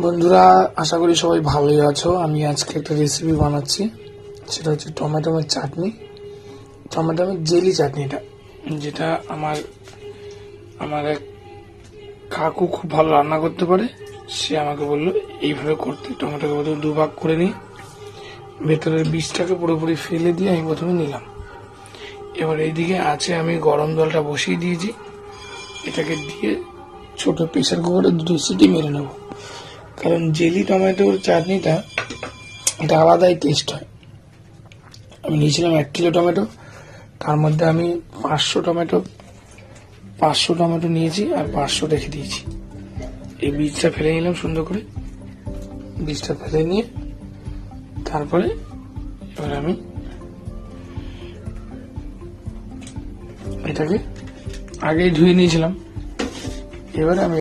বন্ধুরা, আশা করি সবাই ভালোই আছো। আমি আজকে একটা রেসিপি বানাচ্ছি, সেটা হচ্ছে টমেটোমের চাটনি, টমেটোমের জেলি চাটনিটা, যেটা আমার আমার এক কাকু খুব ভালো রান্না করতে পারে। সে আমাকে বললো এইভাবে করতে। টমেটোকে প্রথমে দুভাগ করে নিয়ে ভেতরের বীজটাকে পুরোপুরি ফেলে দিয়ে আমি প্রথমে নিলাম। এবার এইদিকে আছে আমি গরম জলটা বসিয়ে দিয়েছি, এটাকে দিয়ে ছোট প্রেসার কুকারে 2 সিটি মেরে নেব। কারণ জেলি টমেটোর চাটনিটা এটা আলাদাই টেস্ট হয়। আমি নিয়েছিলাম 1 কিলো টমেটো, তার মধ্যে আমি 500 টমেটো নিয়েছি আর 500 রেখে দিয়েছি। এই বীজটা ফেলে নিলাম সুন্দর করে, বীজটা ফেলে নিয়ে তারপরে এবার আমি এটাকে আগেই ধুয়ে নিয়েছিলাম। এবারে আমি